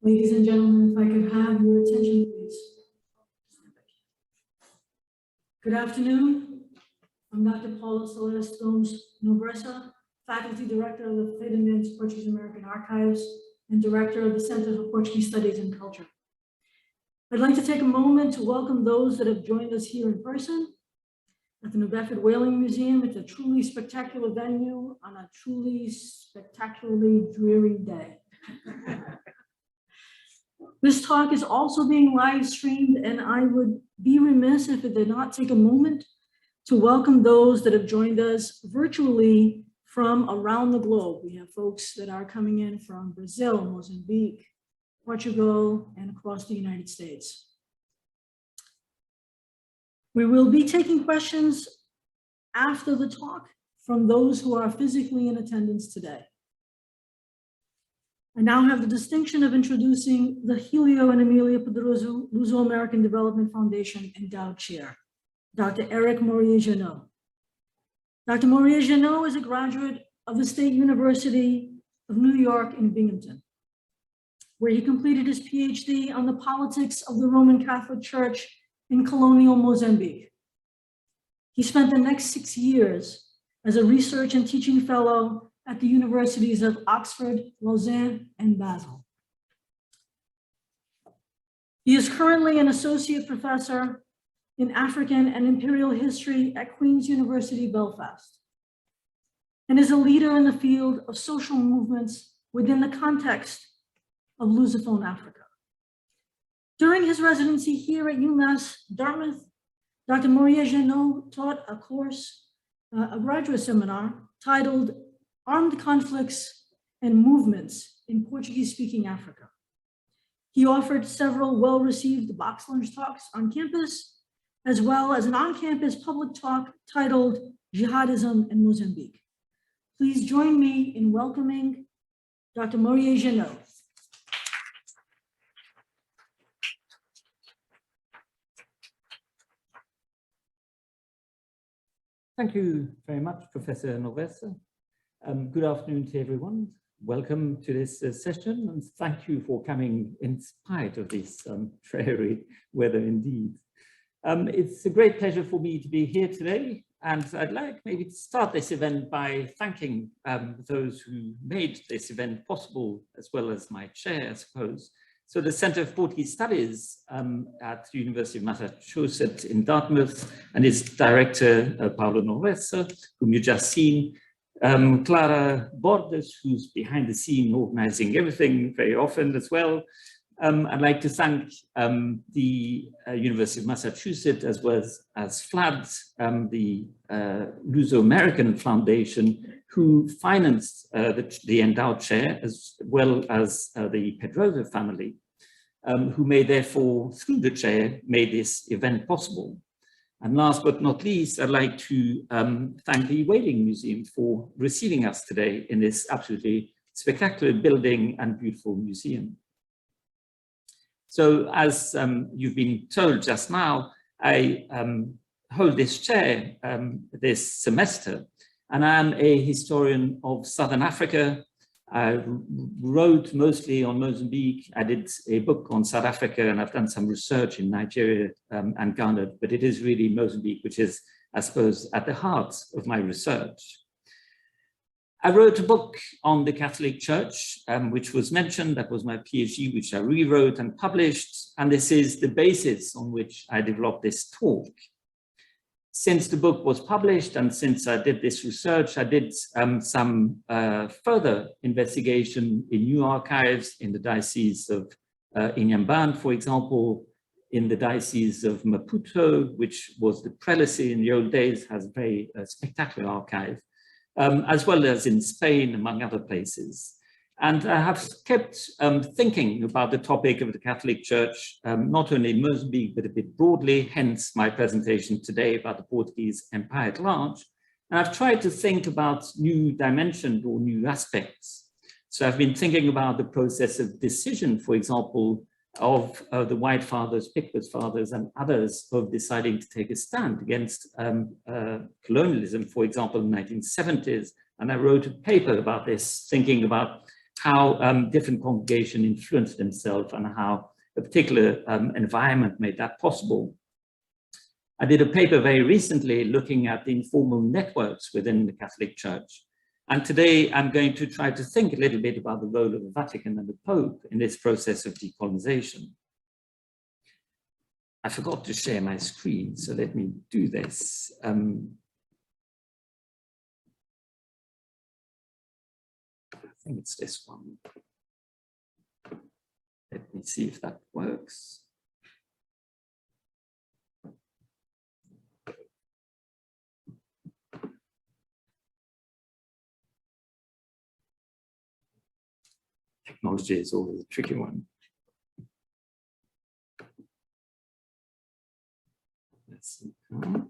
Ladies and gentlemen, if I could have your attention, please. Good afternoon. I'm Dr. Paula Celeste Gomes Nobressa, Faculty Director of the Federated Portuguese-American Archives and Director of the Center for Portuguese Studies and Culture. I'd like to take a moment to welcome those that have joined us here in person at the New Bedford Whaling Museum. It's a truly spectacular venue on a truly spectacularly dreary day. This talk is also being live streamed, and I would be remiss if it did not take a moment to welcome those that have joined us virtually from around the globe. We have folks that are coming in from Brazil, Mozambique, Portugal, and across the United States. We will be taking questions after the talk from those who are physically in attendance today. I now have the distinction of introducing the Hélio and Amélia Pedroso Luso-American Development Foundation Endowed Chair, Dr. Eric Morier-Genoud. Dr. Morier-Genoud is a graduate of the State University of New York in Binghamton, where he completed his PhD on the politics of the Roman Catholic Church in colonial Mozambique. He spent the next 6 years as a research and teaching fellow at the universities of Oxford, Lausanne, and Basel. He is currently an associate professor in African and Imperial History at Queen's University, Belfast, and is a leader in the field of social movements within the context of Lusophone Africa. During his residency here at UMass, Dartmouth, Dr. Morier-Genoud taught a course, a graduate seminar titled Armed Conflicts and Movements in Portuguese-Speaking Africa. He offered several well-received box lunch talks on campus, as well as an on-campus public talk titled Jihadism in Mozambique. Please join me in welcoming Dr. Morier-Genoud. Thank you very much, Professor Nobressa. Good afternoon to everyone. Welcome to this session, and thank you for coming in spite of this dreary weather indeed. It's a great pleasure for me to be here today, and I'd like maybe to start this event by thanking those who made this event possible, as well as my chair, I suppose. So the Center for Portuguese Studies at the University of Massachusetts in Dartmouth, and its director, Paulo Nobressa, whom you just seen, Clara Borges, who's behind the scene organizing everything very often as well. I'd like to thank the University of Massachusetts, as well as FLAD, the Luso-American Foundation, who financed the Endowed Chair, as well as the Pedroso family, who may therefore, through the chair, made this event possible. And last but not least, I'd like to thank the Whaling Museum for receiving us today in this absolutely spectacular building and beautiful museum. So as you've been told just now, I hold this chair this semester, and I'm a historian of Southern Africa. I wrote mostly on Mozambique. I did a book on South Africa, and I've done some research in Nigeria and Ghana, but it is really Mozambique, which is, I suppose, at the heart of my research. I wrote a book on the Catholic Church, which was mentioned. That was my PhD, which I rewrote and published, and this is the basis on which I developed this talk. Since the book was published and since I did this research, I did some further investigation in new archives in the Diocese of Inhambane, for example, in the Diocese of Maputo, which was the prelacy in the old days, has a very spectacular archive, as well as in Spain, among other places. And I have kept thinking about the topic of the Catholic Church, not only in Mozambique, but a bit broadly, hence my presentation today about the Portuguese Empire at large. And I've tried to think about new dimensions or new aspects. So I've been thinking about the process of decision, for example, of the White Fathers, Pickford Fathers, and others of deciding to take a stand against colonialism, for example, in the 1970s. And I wrote a paper about this, thinking about how different congregations influenced themselves and how a particular environment made that possible. I did a paper very recently looking at the informal networks within the Catholic Church. And today I'm going to try to think a little bit about the role of the Vatican and the Pope in this process of decolonization. I forgot to share my screen, so let me do this. I think it's this one. Let me see if that works. Technology is always a tricky one. Let's see. Okay.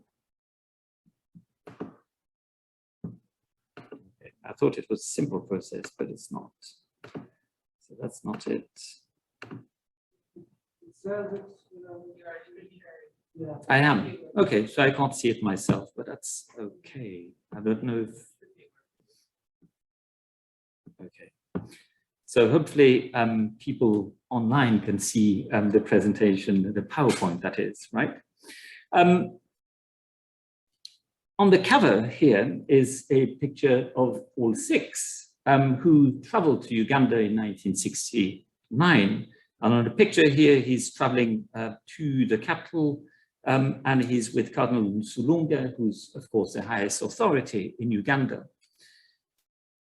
I thought it was a simple process, but it's not. So that's not it. I am. Okay, so I can't see it myself, but that's okay. I don't know if. Okay. So hopefully people online can see the presentation, the PowerPoint that is, right? On the cover here is a picture of Paul VI, who traveled to Uganda in 1969. And on the picture here, he's traveling to the capital, and he's with Cardinal Luso-American, who's, of course, the highest authority in Uganda.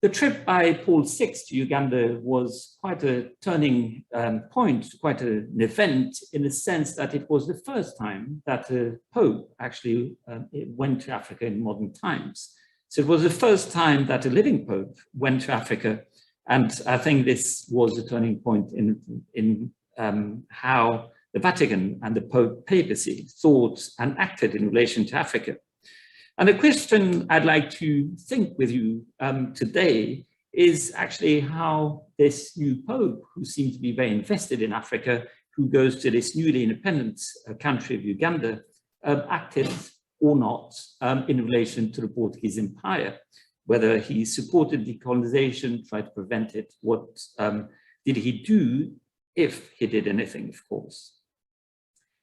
The trip by Paul VI to Uganda was quite a turning point, quite an event, in the sense that it was the first time that a Pope actually went to Africa in modern times. So it was the first time that a living Pope went to Africa. And I think this was a turning point in how the Vatican and the Pope papacy thought and acted in relation to Africa. And the question I'd like to think with you today is actually how this new Pope, who seems to be very invested in Africa, who goes to this newly independent country of Uganda, acted or not in relation to the Portuguese Empire, whether he supported decolonization, tried to prevent it, what did he do, if he did anything, of course.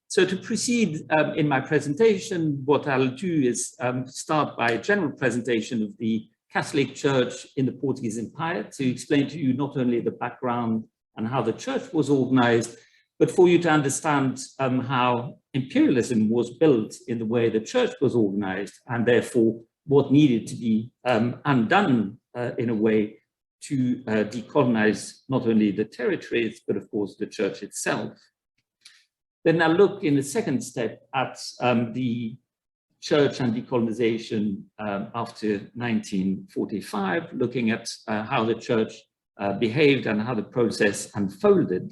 So to proceed in my presentation, what I'll do is start by a general presentation of the Catholic Church in the Portuguese Empire to explain to you not only the background and how the church was organized, but for you to understand how imperialism was built in the way the church was organized, and therefore what needed to be undone in a way to decolonize not only the territories, but of course the church itself. Then I'll look in the second step at the church and decolonization after 1945, looking at how the church behaved and how the process unfolded.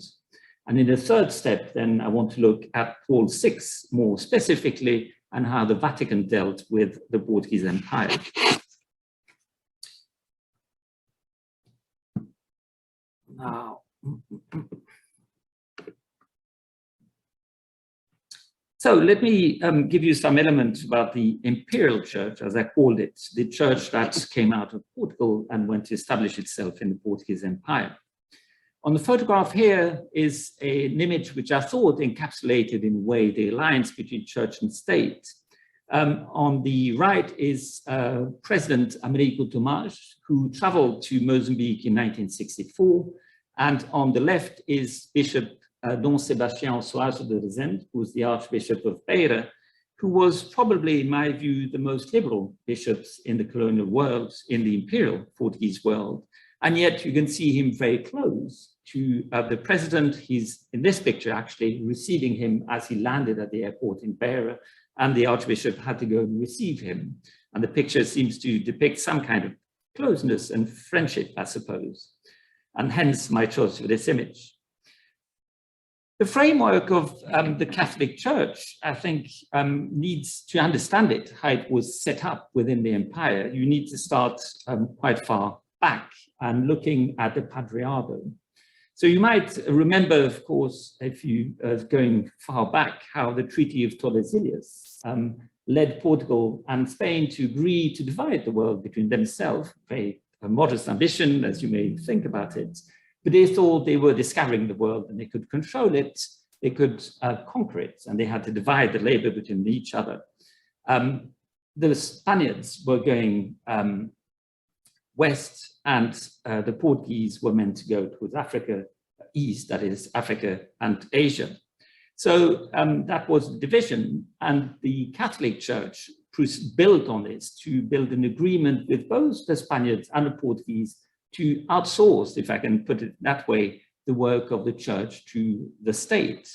And in the third step, then I want to look at Paul VI more specifically and how the Vatican dealt with the Portuguese Empire. Now, so let me give you some elements about the imperial church, as I called it, the church that came out of Portugal and went to establish itself in the Portuguese Empire. On the photograph here is an image which I thought encapsulated in a way the alliance between church and state. On the right is President Amélia, who traveled to Mozambique in 1964. And on the left is Bishop Dom Sebastião Soares de Rezende, who was the Archbishop of Beira, who was probably, in my view, the most liberal bishops in the colonial world, in the imperial Portuguese world. And yet you can see him very close to the president. He's in this picture actually receiving him as he landed at the airport in Beira, and the Archbishop had to go and receive him. And the picture seems to depict some kind of closeness and friendship, I suppose. And hence my choice for this image. The framework of the Catholic Church, I think, needs to understand it, how it was set up within the empire. You need to start quite far back and looking at the Patriarchate. So you might remember, of course, if you going far back, how the Treaty of Tordesillas led Portugal and Spain to agree to divide the world between themselves, very a modest ambition, as you may think about it, but they thought they were discovering the world and they could control it, they could conquer it, and they had to divide the labor between each other. The Spaniards were going west, and the Portuguese were meant to go towards Africa, east, that is Africa and Asia. So that was the division, and the Catholic Church built on this to build an agreement with both the Spaniards and the Portuguese to outsource, if I can put it that way, the work of the church to the state.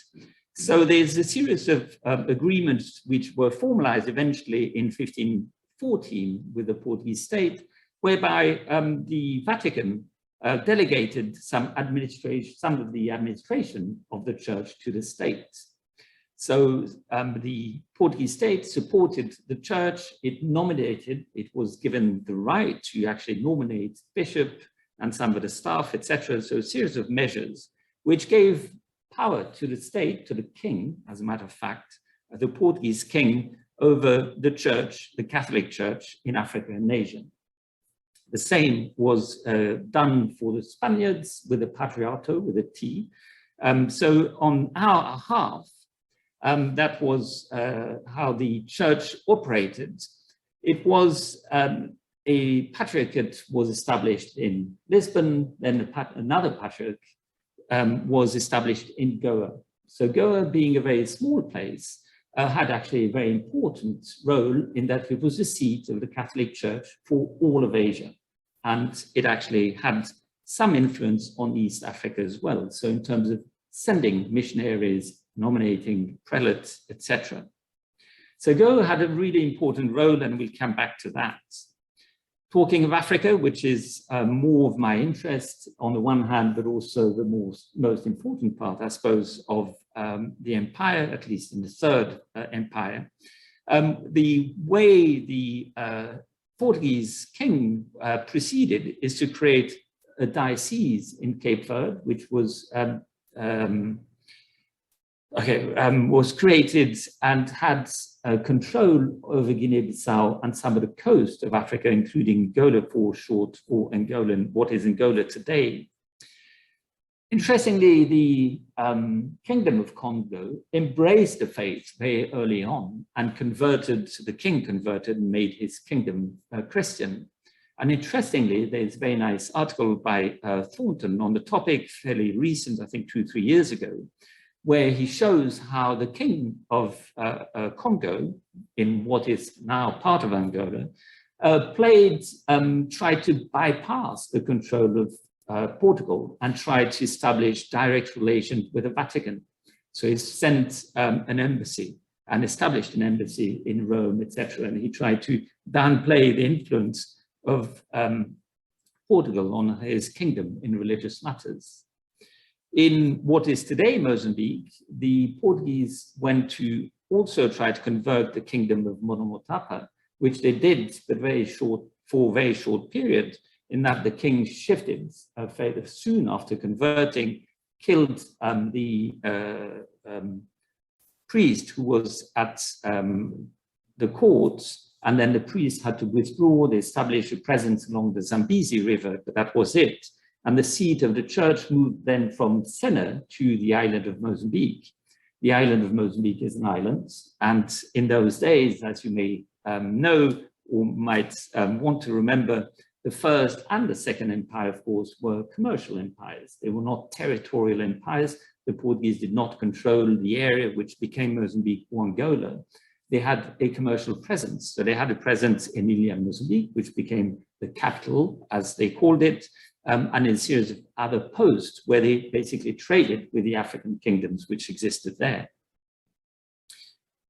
So there's a series of agreements which were formalized eventually in 1514 with the Portuguese state, whereby the Vatican delegated some of the administration of the church to the state. So the Portuguese state supported the church. It was given the right to actually nominate bishop and some of the staff, etc. So a series of measures which gave power to the state, to the king, as a matter of fact, the Portuguese king over the church, the Catholic Church in Africa and Asia. The same was done for the Spaniards with the Patriarcho, with a T. So on our half, that was how the church operated. It was a patriarchate was established in Lisbon, then another patriarch was established in Goa. So Goa, being a very small place, had actually a very important role in that it was the seat of the Catholic Church for all of Asia. And it actually had some influence on East Africa as well. So in terms of sending missionaries, nominating prelates, etc. So Goa had a really important role, and we'll come back to that. Talking of Africa, which is more of my interest on the one hand, but also the most important part, I suppose, of the empire, at least in the Third Empire. The way the Portuguese king proceeded is to create a diocese in Cape Verde, which was created and had control over Guinea-Bissau and some of the coast of Africa, including Angola for short, or Angolan, what is Angola today. Interestingly, the Kingdom of Congo embraced the faith very early on and the king converted and made his kingdom Christian. And interestingly, there's a very nice article by Thornton on the topic, fairly recent, I think 2 or 3 years ago, where he shows how the king of Congo, in what is now part of Angola, tried to bypass the control of Portugal and tried to establish direct relations with the Vatican. So he sent an embassy and established an embassy in Rome, etc. And he tried to downplay the influence of Portugal on his kingdom in religious matters. In what is today Mozambique, the Portuguese went to also try to convert the kingdom of Monomotapa, which they did, but for a very short period, in that the king shifted fairly soon after converting, killed the priest who was at the court, and then the priest had to withdraw. They established a presence along the Zambezi River, but that was it. And the seat of the church moved then from Sena to the island of Mozambique. The island of Mozambique is an island, and in those days, as you may know or might want to remember, the First and the Second Empire, of course, were commercial empires. They were not territorial empires. The Portuguese did not control the area which became Mozambique or Angola. They had a commercial presence. So they had a presence in Ilha, Mozambique, which became the capital, as they called it, and in a series of other posts where they basically traded with the African kingdoms which existed there.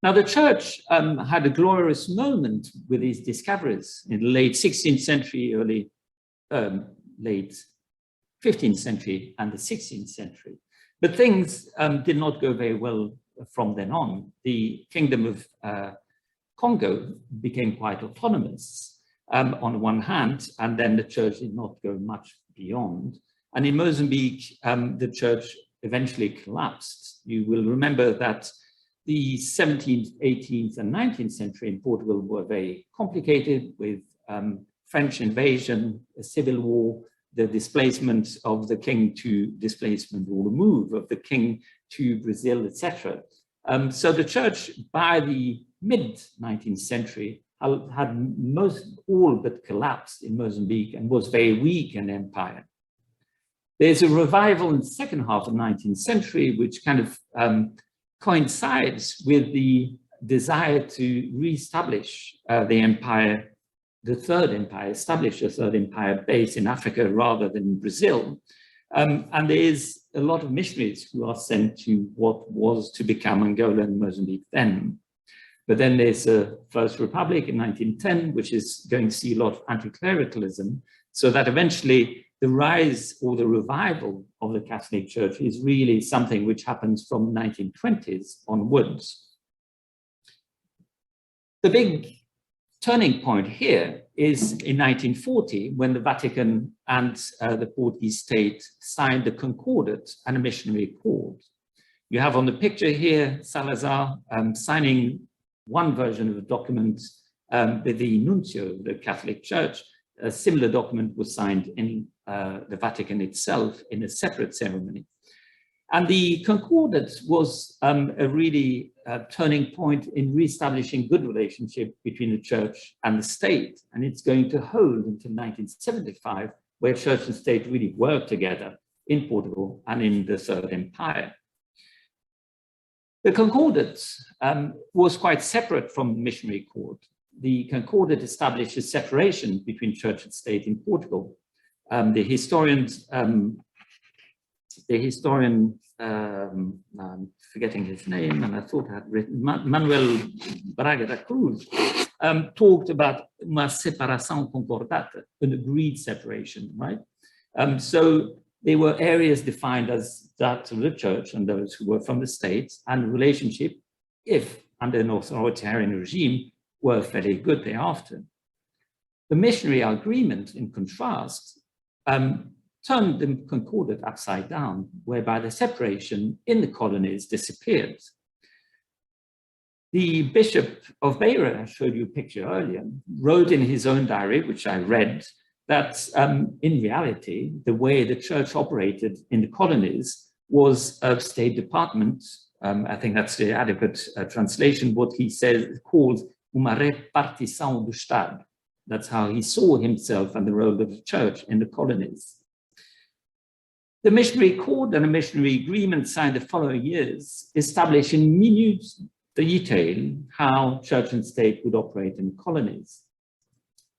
Now, the church had a glorious moment with these discoveries in the late 16th century, late 15th century, and the 16th century. But things did not go very well from then on. The kingdom of Congo became quite autonomous on one hand, and then the church did not go much beyond. And in Mozambique, the church eventually collapsed. You will remember that the 17th, 18th, and 19th century in Portugal were very complicated with French invasion, a civil war, the displacement of the king to displacement, or the move of the king to Brazil, etc. So the church, by the mid-19th century, had most all but collapsed in Mozambique and was very weak in empire. There's a revival in the second half of the 19th century, which kind of coincides with the desire to reestablish the empire, the third empire, establish a third empire based in Africa rather than Brazil. And there is a lot of missionaries who are sent to what was to become Angola and Mozambique then. But then there's a First Republic in 1910, which is going to see a lot of anti-clericalism, so that eventually the rise or the revival of the Catholic Church is really something which happens from the 1920s onwards. The big turning point here is in 1940, when the Vatican and the Portuguese state signed the Concordat and a missionary accord. You have on the picture here Salazar signing one version of the document with the nuncio, the Catholic Church. A similar document was signed in the Vatican itself in a separate ceremony. And the Concordat was a really turning point in reestablishing good relationship between the church and the state. And it's going to hold until 1975, where church and state really work together in Portugal and in the Third Empire. The Concordat was quite separate from the missionary accord. The Concordat established a separation between church and state in Portugal. The historian, I'm forgetting his name, and I thought I had written, Manuel Braga da Cruz, talked about uma separação concordata, an agreed separation, right? So there were areas defined as that of the church and those who were from the state, and relationship, if under an authoritarian regime, were fairly good thereafter. The missionary agreement, in contrast, turned the Concordat upside down, whereby the separation in the colonies disappeared. The Bishop of Beira, I showed you a picture earlier, wrote in his own diary, which I read, that in reality, the way the church operated in the colonies was a State Department. I think that's the adequate translation, what he says, called uma repartição do Estado. That's how he saw himself and the role of the church in the colonies. The missionary accord and a missionary agreement signed the following years established in minute detail how church and state would operate in the colonies.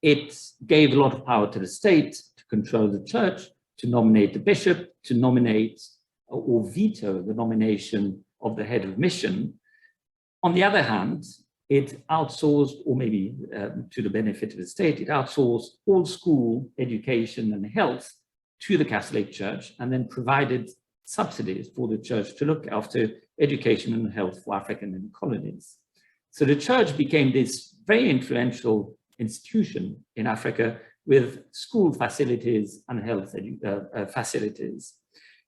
It gave a lot of power to the state to control the church, to nominate the bishop, to nominate or veto the nomination of the head of mission. On the other hand, it outsourced, or maybe to the benefit of the state, it outsourced all school education and health to the Catholic Church, and then provided subsidies for the church to look after education and health for African and colonies. So the church became this very influential institution in Africa with school facilities and health facilities.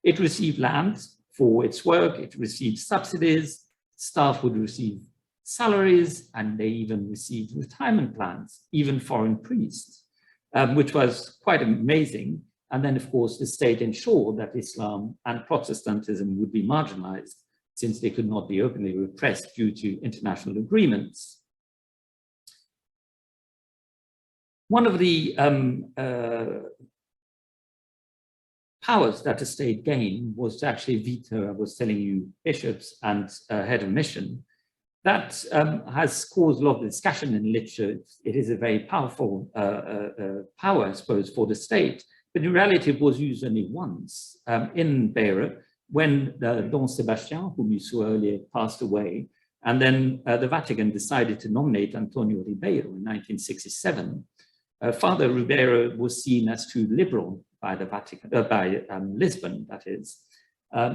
It received land for its work, it received subsidies, staff would receive salaries, and they even received retirement plans, even foreign priests, which was quite amazing. And then, of course, the state ensured that Islam and Protestantism would be marginalized, since they could not be openly repressed due to international agreements. One of the powers that the state gained was to actually veto, I was telling you, bishops and head of mission. That has caused a lot of discussion in literature. It is a very powerful power, I suppose, for the state. But in reality, it was used only once in Beira, when Don Sebastian, whom you saw earlier, passed away. And then the Vatican decided to nominate Antonio Ribeiro in 1967. Father Ribeiro was seen as too liberal by the Vatican, by Lisbon, that is.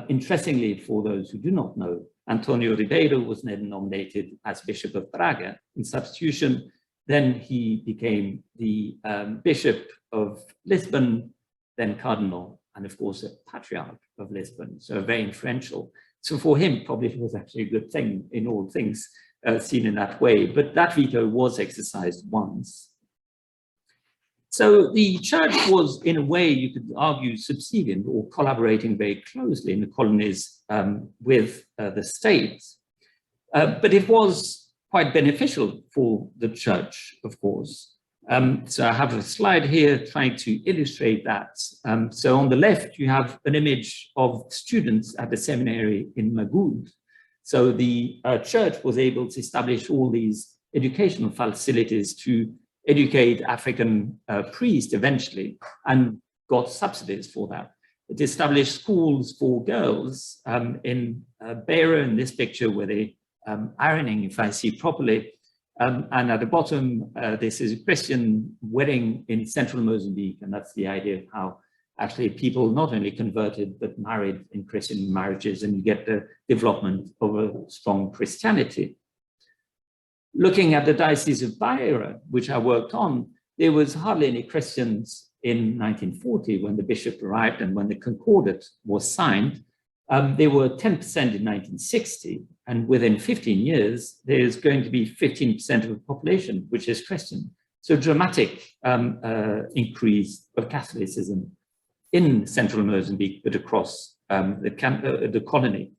Interestingly, for those who do not know, Antonio Ribeiro was then nominated as Bishop of Braga in substitution. Then he became the Bishop of Lisbon, then Cardinal, and of course, a Patriarch of Lisbon, so very influential. So for him, probably it was actually a good thing in all things seen in that way, but that veto was exercised once. So the church was, in a way, you could argue, subservient or collaborating very closely in the colonies with the state. But it was quite beneficial for the church, of course. So I have a slide here trying to illustrate that. So on the left, you have an image of students at the seminary in Magud. So the church was able to establish all these educational facilities to educate African priests eventually, and got subsidies for that. It established schools for girls in Beira, in this picture where they ironing, if I see properly. And at the bottom, this is a Christian wedding in central Mozambique. And that's the idea of how actually people not only converted, but married in Christian marriages, and you get the development of a strong Christianity. Looking at the Diocese of Beira, which I worked on, there was hardly any Christians in 1940 when the bishop arrived and when the Concordat was signed. They were 10% in 1960, and within 15 years, there's going to be 15% of the population, which is Christian. So dramatic increase of Catholicism in central Mozambique, but across the colony.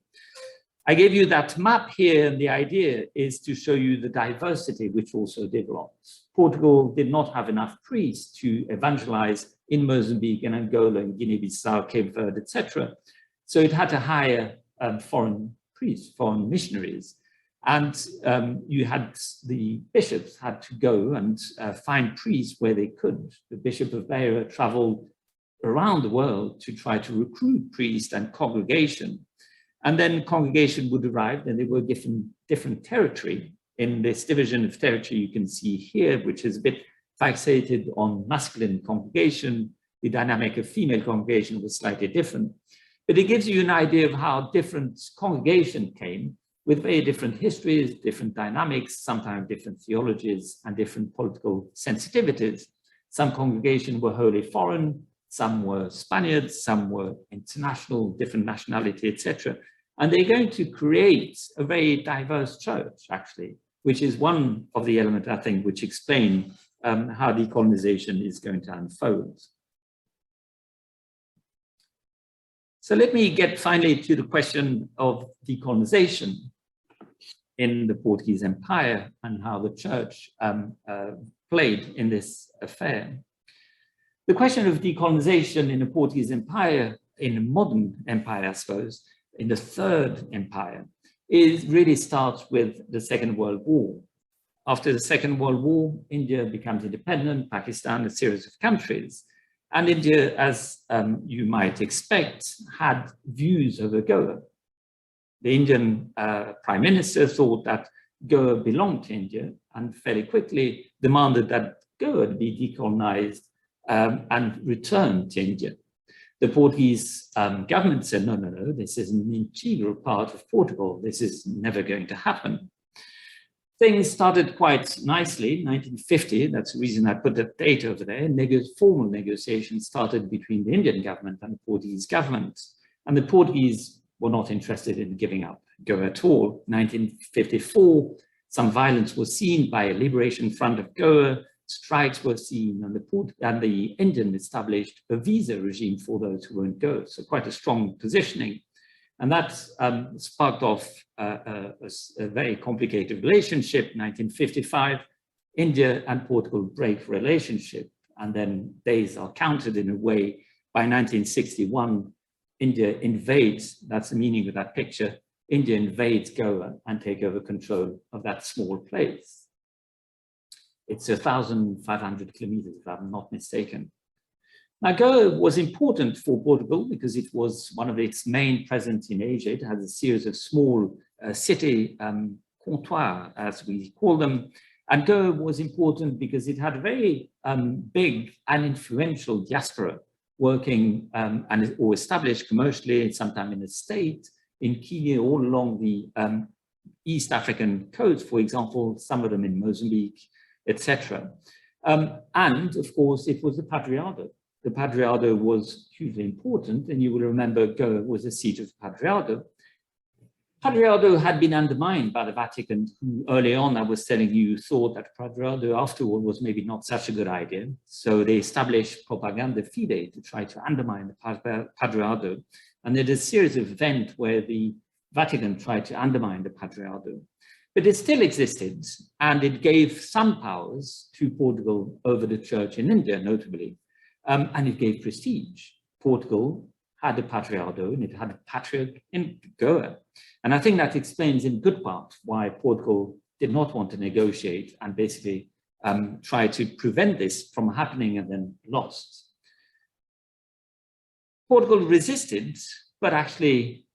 I gave you that map here, and the idea is to show you the diversity which also developed. Portugal did not have enough priests to evangelize in Mozambique and Angola and Guinea-Bissau, Cape Verde, etc. So it had to hire foreign priests, foreign missionaries. And you had the bishops had to go and find priests where they could. The Bishop of Beira traveled around the world to try to recruit priests and congregation. And then congregation would arrive, and they were given different territory. In this division of territory you can see here, which is a bit fixated on masculine congregation. The dynamic of female congregation was slightly different. But it gives you an idea of how different congregation came with very different histories, different dynamics, sometimes different theologies and different political sensitivities. Some congregations were wholly foreign, some were Spaniards, some were international, different nationality, etc. And they're going to create a very diverse church, actually, which is one of the elements, I think, which explain how decolonization is going to unfold. So let me get finally to the question of decolonization in the Portuguese Empire and how the church played in this affair. The question of decolonization in the Portuguese Empire, in a modern empire, I suppose, in the Third Empire, really starts with the Second World War. After the Second World War, India becomes independent, Pakistan, a series of countries. And India, as you might expect, had views over Goa. The Indian Prime Minister thought that Goa belonged to India and fairly quickly demanded that Goa be decolonized and returned to India. The Portuguese government said, no, no, no, this is an integral part of Portugal. This is never going to happen. Things started quite nicely in 1950. That's the reason I put the date over there. Formal negotiations started between the Indian government and the Portuguese government. And the Portuguese were not interested in giving up Goa at all. 1954, some violence was seen by a liberation front of Goa. Strikes were seen, and the Indian established a visa regime for those who weren't Goa. So quite a strong positioning. And that sparked off a very complicated relationship. 1955, India and Portugal break relationship. And then days are counted in a way. By 1961, India invades, that's the meaning of that picture, India invades Goa and take over control of that small place. It's 1,500 kilometers, if I'm not mistaken. Now, Goa was important for Portugal because it was one of its main presence in Asia. It has a series of small city comptoirs, as we call them. And Goa was important because it had a very big and influential diaspora working or established commercially, sometimes in the state, in Kenya, all along the East African coast, for example, some of them in Mozambique, etc. And of course, it was the Patriarchate. The Patriarchate was hugely important, and you will remember Goa was a seat of the Patriarchate. Padroado had been undermined by the Vatican, who early on, I was telling you, thought that Padroado after all was maybe not such a good idea. So they established propaganda fide to try to undermine the Padroado. And there is a series of events where the Vatican tried to undermine the Padroado. But it still existed, and it gave some powers to Portugal over the church in India, notably, and it gave prestige. Portugal had a Padroado, and it had a patriarch in Goa. And I think that explains in good part why Portugal did not want to negotiate and basically try to prevent this from happening and then lost. Portugal resisted, but actually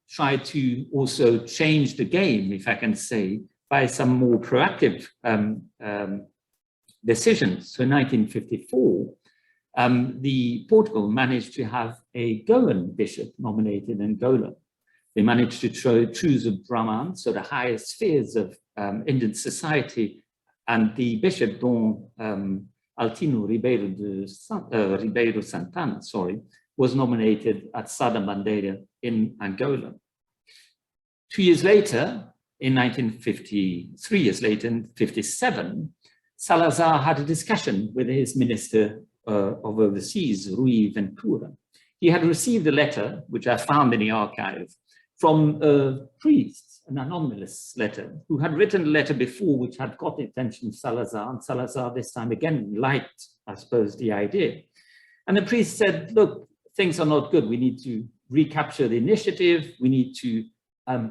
tried to also change the game, if I can say, by some more proactive decisions. So in 1954, Portugal managed to have a Goan bishop nominated in Angola. They managed to choose a Brahman, so the highest spheres of Indian society, and the bishop, Don Altino Ribeiro Santana, was nominated at Sada Bandeira in Angola. 2 years later, in 1950, 3 years later, in 1957, Salazar had a discussion with his minister of overseas, Rui Ventura. He had received a letter, which I found in the archive, from a priest, an anonymous letter, who had written a letter before which had got the attention of Salazar, and Salazar this time again liked, I suppose, the idea. And the priest said, look, things are not good. We need to recapture the initiative. We need to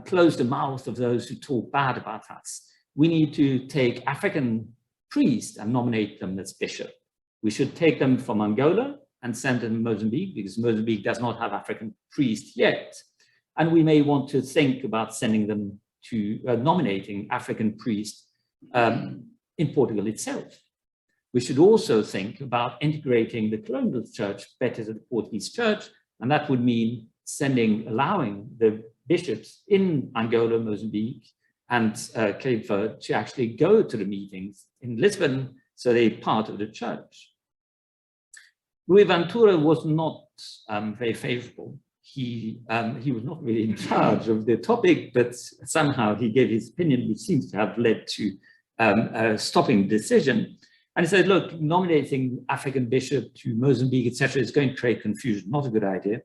close the mouth of those who talk bad about us. We need to take African priests and nominate them as bishop. We should take them from Angola and send them to Mozambique, because Mozambique does not have African priests yet. And we may want to think about sending them to nominating African priests in Portugal itself. We should also think about integrating the colonial church better to the Portuguese church, and that would mean allowing the bishops in Angola, Mozambique, and Cape Verde to actually go to the meetings in Lisbon, so they're part of the church. Rui Ventura was not very favorable. He was not really in charge of the topic, but somehow he gave his opinion, which seems to have led to a stopping decision. And he said, look, nominating African bishop to Mozambique, etc., is going to create confusion, not a good idea.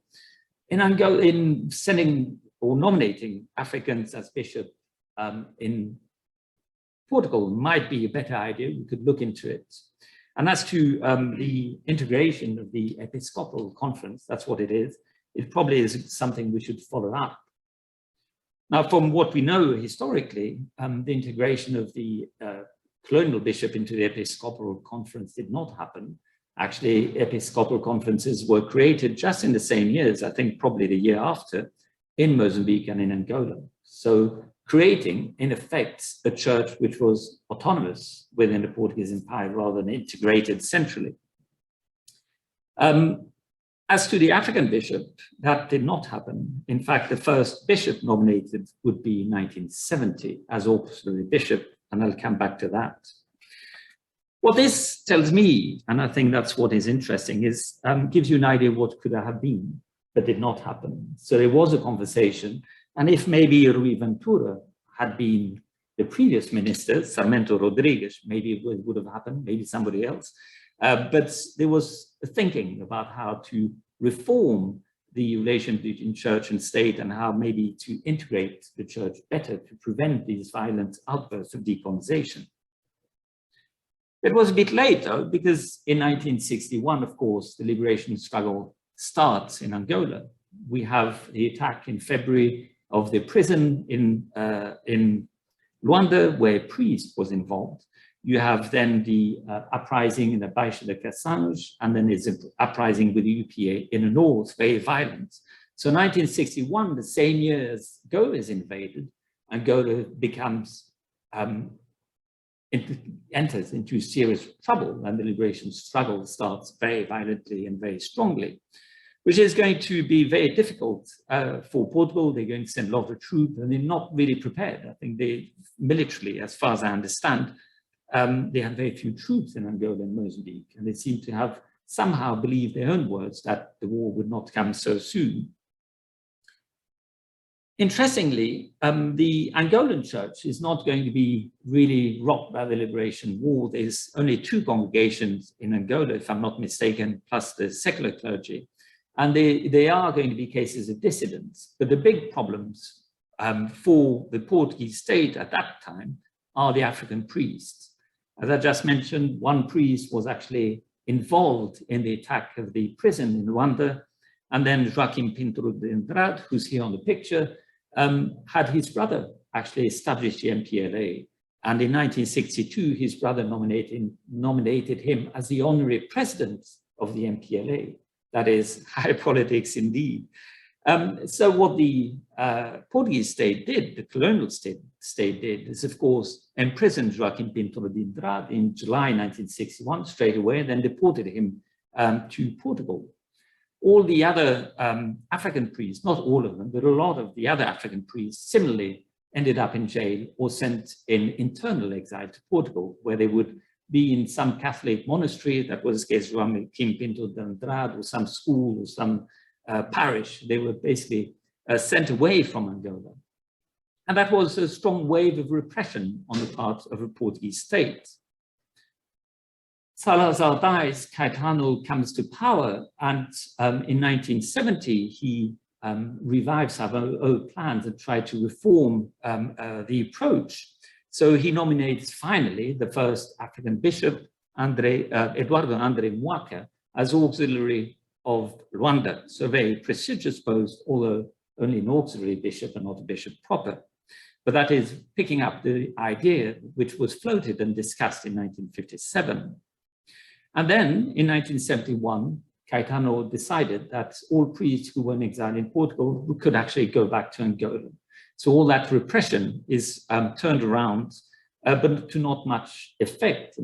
In Angola, in sending or nominating Africans as bishop in Portugal might be a better idea. We could look into it. And as to the integration of the Episcopal Conference, that's what it is. It probably is something we should follow up. Now, from what we know historically, the integration of the colonial bishop into the Episcopal Conference did not happen. Actually, Episcopal conferences were created just in the same years, I think probably the year after, in Mozambique and in Angola. So creating, in effect, a church which was autonomous within the Portuguese Empire rather than integrated centrally. As to the African bishop, that did not happen. In fact, the first bishop nominated would be 1970 as auxiliary bishop, and I'll come back to that. What this tells me, and I think that's what is interesting, is gives you an idea of what could have been, but did not happen. So there was a conversation, and if maybe Rui Ventura had been the previous minister, Sarmento Rodrigues, maybe it would have happened, maybe somebody else. But there was thinking about how to reform the relation between church and state and how maybe to integrate the church better to prevent these violent outbursts of decolonization. It was a bit late though, because in 1961, of course, the liberation struggle starts in Angola. We have the attack in February of the prison in Luanda, where a priest was involved. You have then the uprising in the Baixa de Caçanjos, and then there's an uprising with the UPA in the north, very violent. So 1961, the same year as Angola is invaded, Angola becomes, enters into serious trouble, and the liberation struggle starts very violently and very strongly, which is going to be very difficult for Portugal. They're going to send a lot of troops, and they're not really prepared. I think they militarily, as far as I understand, they had very few troops in Angola and Mozambique, and they seem to have somehow believed their own words that the war would not come so soon. Interestingly, the Angolan church is not going to be really rocked by the Liberation War. There's only 2 congregations in Angola, if I'm not mistaken, plus the secular clergy. And they are going to be cases of dissidence. But the big problems for the Portuguese state at that time are the African priests. As I just mentioned, one priest was actually involved in the attack of the prison in Rwanda. And then Joaquim Pinto de Andrade, who's here on the picture, had his brother actually establish the MPLA. And in 1962, his brother nominated him as the honorary president of the MPLA. That is high politics indeed. So what the Portuguese state did, the colonial state did, is of course imprisoned Joaquim Pinto de Andrade in July 1961 straight away, and then deported him to Portugal. All the other African priests, not all of them, but a lot of the other African priests similarly ended up in jail or sent in internal exile to Portugal, where they would be in some Catholic monastery that was Joaquim Pinto de Andrade, or some school or some parish. They were basically sent away from Angola. And that was a strong wave of repression on the part of the Portuguese state. Salazar dies, Caetano comes to power, and in 1970, he revives Savoured plans and tried to reform the approach. So he nominates finally the first African bishop, Eduardo André Mwaka, as auxiliary of Rwanda. So a very prestigious post, although only an auxiliary bishop and not a bishop proper. But that is picking up the idea which was floated and discussed in 1957. And then in 1971, Caetano decided that all priests who were in exile in Portugal could actually go back to Angola. So all that repression is turned around, but to not much effect,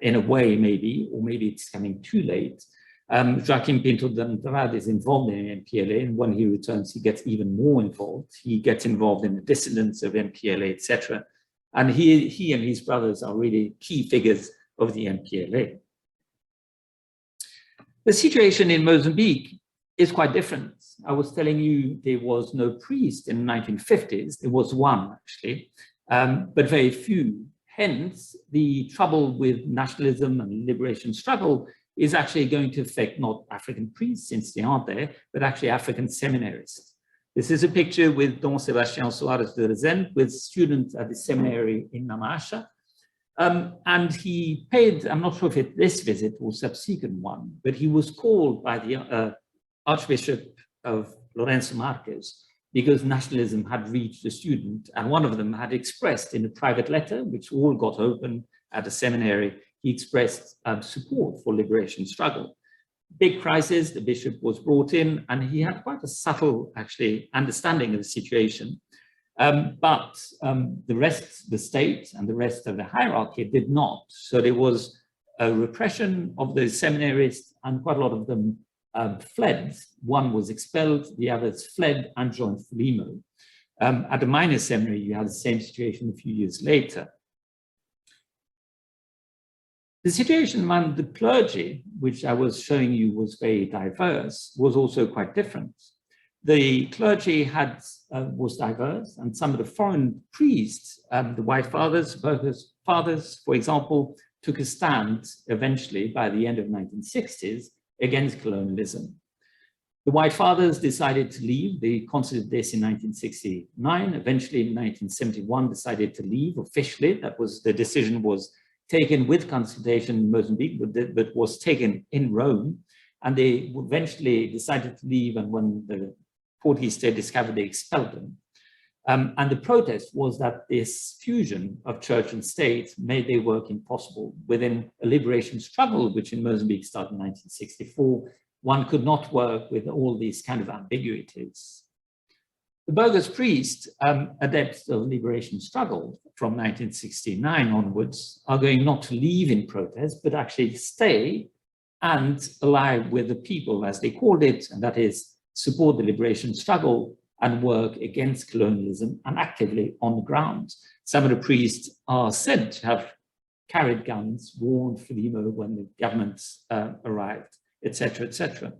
in a way maybe, or maybe it's coming too late. Joaquim Pinto de Andrade is involved in MPLA, and when he returns, he gets even more involved. He gets involved in the dissidence of MPLA, etc. And he and his brothers are really key figures of the MPLA. The situation in Mozambique is quite different. I was telling you there was no priest in the 1950s. There was one, actually, but very few. Hence, the trouble with nationalism and liberation struggle is actually going to affect not African priests, since they aren't there, but actually African seminarists. This is a picture with Dom Sebastião Soares de Rezende with students at the seminary in Namasha. And he paid, I'm not sure if it's this visit or subsequent one, but he was called by the Archbishop of Lourenço Marques because nationalism had reached the student, and one of them had expressed in a private letter, which all got open at the seminary, he expressed support for liberation struggle. Big crisis, the bishop was brought in, and he had quite a subtle, actually, understanding of the situation. But the rest, the state and the rest of the hierarchy did not. So there was a repression of the seminarists, and quite a lot of them fled. One was expelled, the others fled and joined Frelimo. At the minor seminary, you had the same situation a few years later. The situation among the clergy, which I was showing you was very diverse, was also quite different. The clergy was diverse, and some of the foreign priests, the White Fathers, Burgers Fathers, for example, took a stand eventually by the end of the 1960s against colonialism. The White Fathers decided to leave. They considered this in 1969. Eventually, in 1971, decided to leave officially. That was, the decision was taken with consultation in Mozambique, but was taken in Rome. And they eventually decided to leave, and when the Portuguese state discovered, they expelled them. And the protest was that this fusion of church and state made their work impossible. Within a liberation struggle, which in Mozambique started in 1964, one could not work with all these kind of ambiguities. The Burgers priests, adepts of liberation struggle from 1969 onwards, are going not to leave in protest, but actually stay and ally with the people, as they called it, and that is support the liberation struggle and work against colonialism and actively on the ground. Some of the priests are said to have carried guns, warned Frelimo when the government arrived, etc., etc.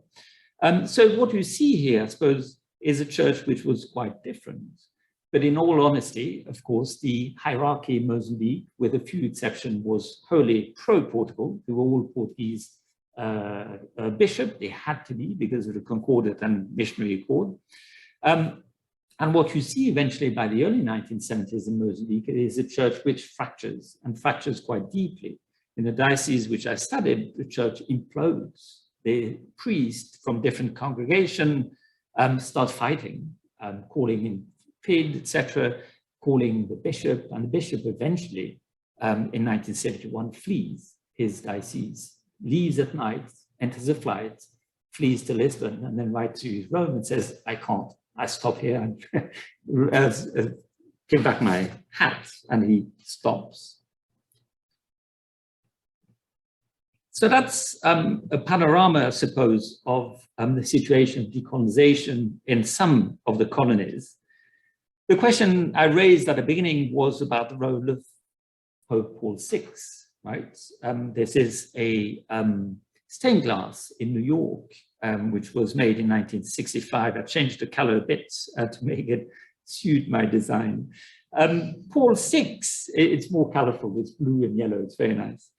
So what you see here, I suppose, is a church which was quite different. But in all honesty, of course, the hierarchy in Mozambique, with a few exceptions, was wholly pro-Portugal. They were all Portuguese bishop. They had to be because of the Concordat and missionary accord. And what you see eventually by the early 1970s in Mozambique is a church which fractures, and fractures quite deeply. In the diocese which I studied, the church implodes. The priests from different congregations start fighting, calling him pig, etc., calling the bishop, and the bishop eventually, in 1971, flees his diocese, leaves at night, enters a flight, flees to Lisbon, and then writes to Rome and says, I can't. I stop here and give back my hat, and he stops. So that's a panorama, I suppose, of the situation of decolonization in some of the colonies. The question I raised at the beginning was about the role of Pope Paul VI, right? This is a stained glass in New York, which was made in 1965. I changed the color a bit to make it suit my design. Paul VI, it's more colorful, it's blue and yellow, it's very nice.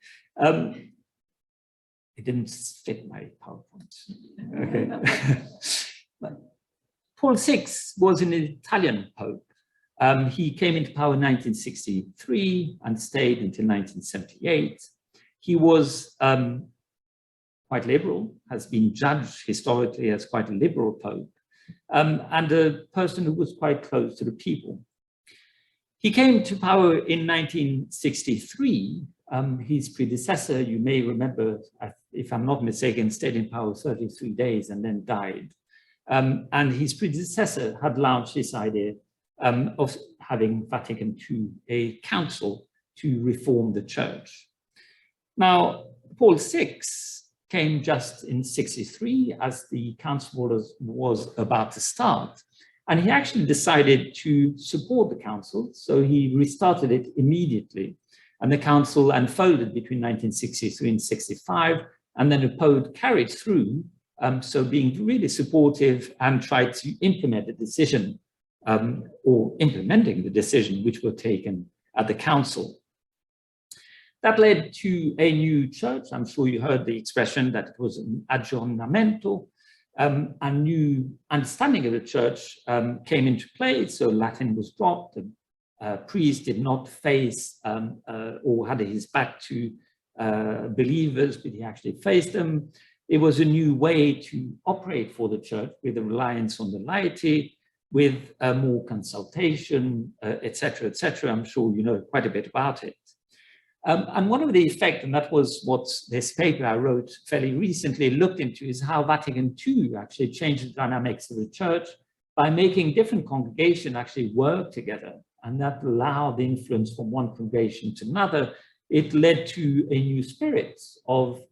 It didn't fit my PowerPoint. Okay. Paul VI was an Italian pope. He came into power in 1963 and stayed until 1978. He was quite liberal, has been judged historically as quite a liberal pope, and a person who was quite close to the people. He came to power in 1963. His predecessor, you may remember, if I'm not mistaken, stayed in power 33 days and then died. And his predecessor had launched this idea of having Vatican II, a council to reform the church. Now, Paul VI came just in 63 as the council was about to start. And he actually decided to support the council. So he restarted it immediately. And the council unfolded between 1963 and 65. And then the Pope carried through, so being really supportive and tried to implement the decision or implementing the decision which were taken at the council. That led to a new church. I'm sure you heard the expression that it was an aggiornamento. A new understanding of the church came into play. So Latin was dropped. The priest did not face or had his back to believers, but he actually faced them. It was a new way to operate for the church with a reliance on the laity, with more consultation, etc., etc. I'm sure you know quite a bit about it. And one of the effects, and that was what this paper I wrote fairly recently looked into, is how Vatican II actually changed the dynamics of the church by making different congregations actually work together. And that allowed the influence from one congregation to another. It led to a new spirit of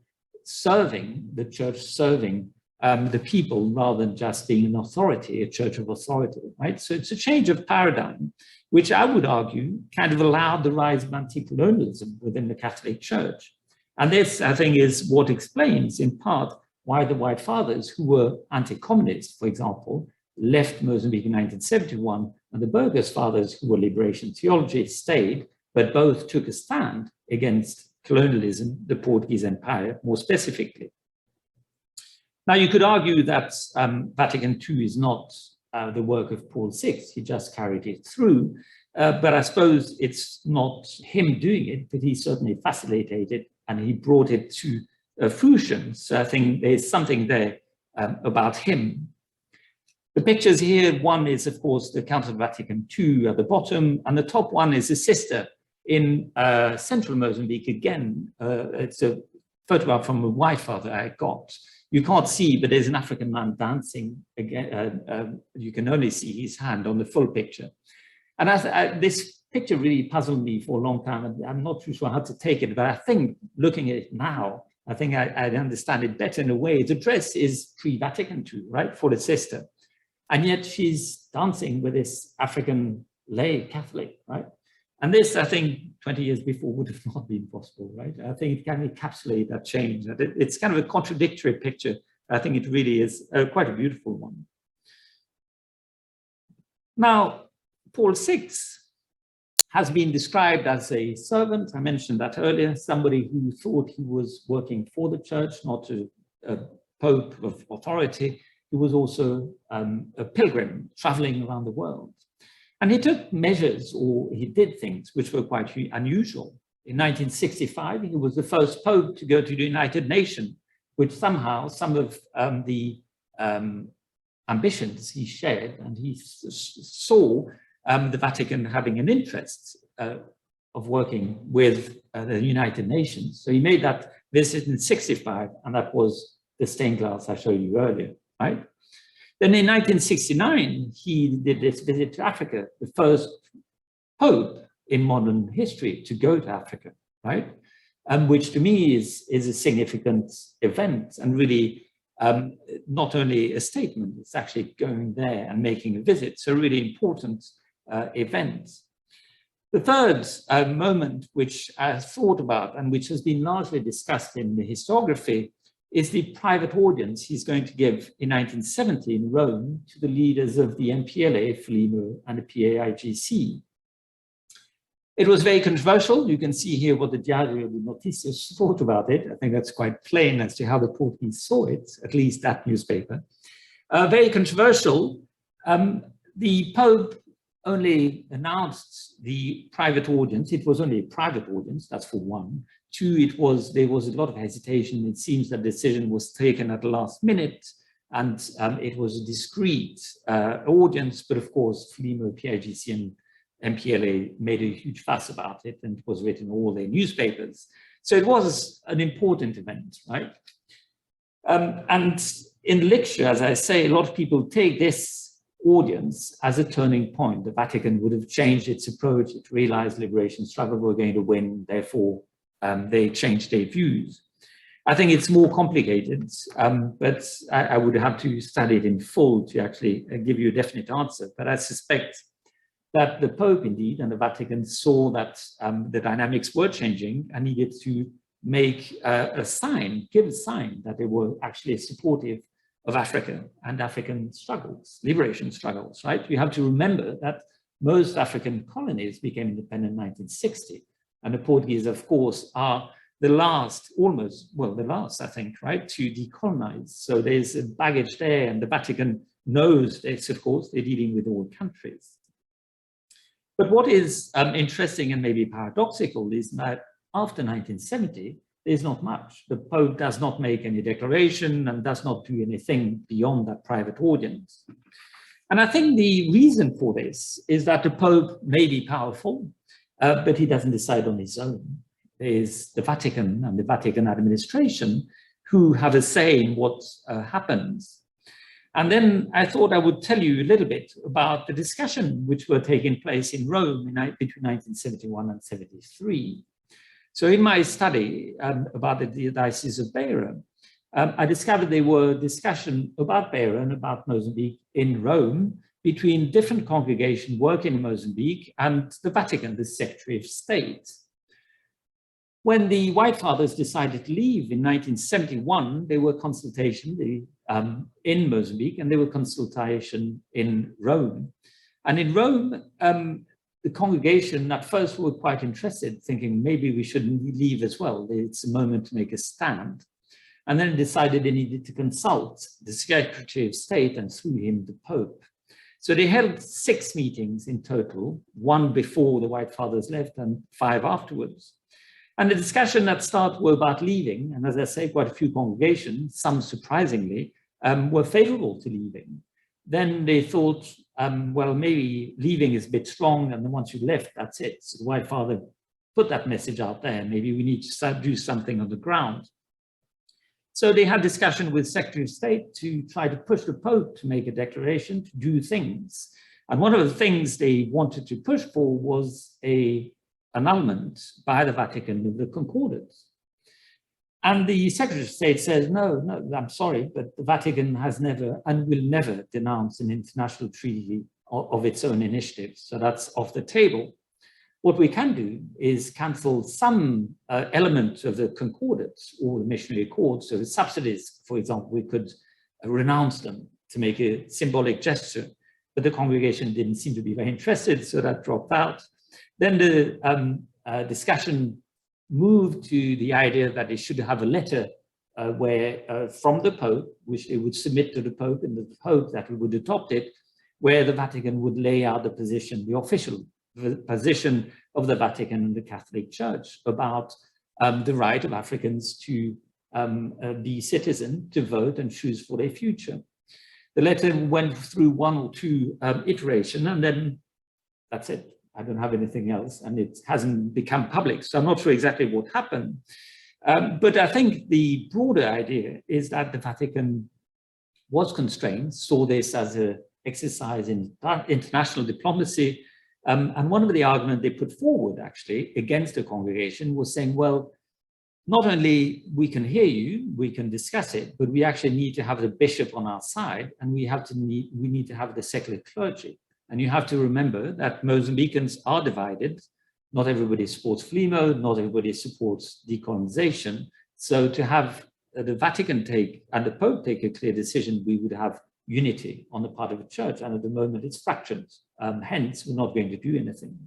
serving the church, serving the people, rather than just being an authority, a church of authority, right? So it's a change of paradigm, which I would argue kind of allowed the rise of anti-colonialism within the Catholic Church. And this, I think, is what explains in part why the White Fathers, who were anti-communist, for example, left Mozambique in 1971, and the Burgess Fathers, who were liberation theologists, stayed, but both took a stand against colonialism, the Portuguese Empire, more specifically. Now, you could argue that Vatican II is not the work of Paul VI, he just carried it through, but I suppose it's not him doing it, but he certainly facilitated it and he brought it to fruition. So I think there's something there about him. The pictures here, one is, of course, the Council of Vatican II at the bottom, and the top one is a sister in central Mozambique. Again, it's a photograph from a White Father I got. You can't see, but there's an African man dancing. Again, you can only see his hand on the full picture. And this picture really puzzled me for a long time, and I'm not too sure how to take it, but I think looking at it now, I think I understand it better in a way. The dress is pre-Vatican II, right, for the sister. And yet she's dancing with this African lay Catholic, right? And this, I think, 20 years before would have not been possible, right? I think it can encapsulate that change. It's kind of a contradictory picture. I think it really is quite a beautiful one. Now, Paul VI has been described as a servant. I mentioned that earlier, somebody who thought he was working for the church, not a pope of authority. He was also a pilgrim traveling around the world. And he took measures, or he did things which were quite unusual. In 1965, he was the first pope to go to the United Nations, which somehow some of the ambitions he shared, and he saw the Vatican having an interest of working with the United Nations. So he made that visit in 65, and that was the stained glass I showed you earlier, right? Then in 1969, he did this visit to Africa, the first pope in modern history to go to Africa, right? Which to me is a significant event, and really not only a statement, it's actually going there and making a visit. So really important event. The third moment which I thought about and which has been largely discussed in the historiography is the private audience he's going to give in 1970 in Rome to the leaders of the MPLA, FLIMO, and the PAIGC. It was very controversial. You can see here what the Diário de Notícias thought about it. I think that's quite plain as to how the Portuguese saw it, at least that newspaper. Very controversial. The Pope only announced the private audience. It was only a private audience, that's for one. Two, there was a lot of hesitation. It seems that the decision was taken at the last minute, and it was a discreet audience, but of course, FLIMO, PAIGC, and MPLA made a huge fuss about it, and it was written in all their newspapers. So it was an important event, right? And in the lecture, as I say, a lot of people take this audience as a turning point. The Vatican would have changed its approach. It realized liberation struggle were going to win, therefore they changed their views. I think it's more complicated, but I would have to study it in full to actually give you a definite answer. But I suspect that the Pope indeed and the Vatican saw that the dynamics were changing and needed to make a sign, give a sign that they were actually supportive of Africa and African struggles, liberation struggles, right? You have to remember that most African colonies became independent in 1960. And the Portuguese, of course, are the last, almost, well, the last, I think, right, to decolonize. So there's a baggage there, and the Vatican knows this, of course, they're dealing with all countries. But what is interesting and maybe paradoxical is that after 1970, there's not much. The Pope does not make any declaration and does not do anything beyond that private audience. And I think the reason for this is that the Pope may be powerful, but he doesn't decide on his own. There's the Vatican and the Vatican administration who have a say in what happens. And then I thought I would tell you a little bit about the discussion which were taking place in Rome between 1971 and 73. So in my study about the Diocese of Beira, I discovered there were discussions about Beira and about Mozambique in Rome between different congregations working in Mozambique and the Vatican, the Secretary of State. When the White Fathers decided to leave in 1971, there were consultations in Mozambique and there were consultations in Rome. And in Rome, the congregation at first were quite interested, thinking maybe we shouldn't leave as well. It's a moment to make a stand. And then decided they needed to consult the Secretary of State and through him, the Pope. So they held 6 meetings in total, 1 before the White Fathers left and 5 afterwards. And the discussion that started were about leaving. And as I say, quite a few congregations, some surprisingly, were favorable to leaving. Then they thought, well, maybe leaving is a bit strong, and then once you left, that's it. So the White Father put that message out there. Maybe we need to do something on the ground. So they had discussion with Secretary of State to try to push the Pope to make a declaration, to do things. And one of the things they wanted to push for was an annulment by the Vatican of the Concordat. And the Secretary of State says, no, I'm sorry, but the Vatican has never and will never denounce an international treaty of its own initiative. So that's off the table. What we can do is cancel some element of the Concordat or the missionary accords. So the subsidies, for example, we could renounce them to make a symbolic gesture. but the congregation didn't seem to be very interested, so that dropped out. Then the discussion moved to the idea that they should have a letter from the Pope, which they would submit to the Pope, and the Pope that would adopt it, where the Vatican would lay out the position, the official position of the Vatican and the Catholic Church about the right of Africans to be citizen, to vote and choose for their future. The letter went through one or two iterations, and then that's it. I don't have anything else, and it hasn't become public. So I'm not sure exactly what happened. But I think the broader idea is that the Vatican was constrained, saw this as an exercise in international diplomacy. And one of the arguments they put forward, actually, against the congregation was saying, well, not only we can hear you, we can discuss it, but we actually need to have the bishop on our side, and we need to have the secular clergy. And you have to remember that Mozambicans are divided. Not everybody supports free mode, not everybody supports decolonization. So to have the Vatican take and the Pope take a clear decision, we would have unity on the part of the church. And at the moment it's fractured. Hence, we're not going to do anything.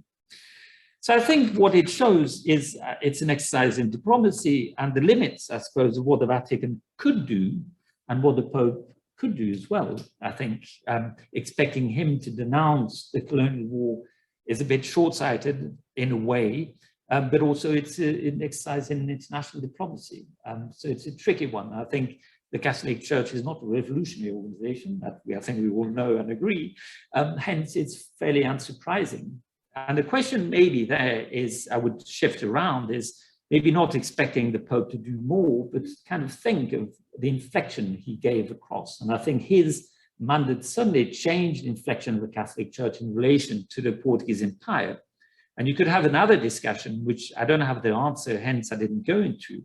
So I think what it shows is it's an exercise in diplomacy and the limits, I suppose, of what the Vatican could do and what the Pope could do as well. I think expecting him to denounce the colonial war is a bit short-sighted in a way, but also it's an exercise in international diplomacy. So it's a tricky one. I think the Catholic Church is not a revolutionary organization, that I think we all know and agree. Hence, it's fairly unsurprising. And the question maybe there is, I would shift around, is maybe not expecting the Pope to do more, but kind of think of the inflection he gave across. And I think his mandate suddenly changed the inflection of the Catholic Church in relation to the Portuguese Empire. And you could have another discussion, which I don't have the answer, hence I didn't go into,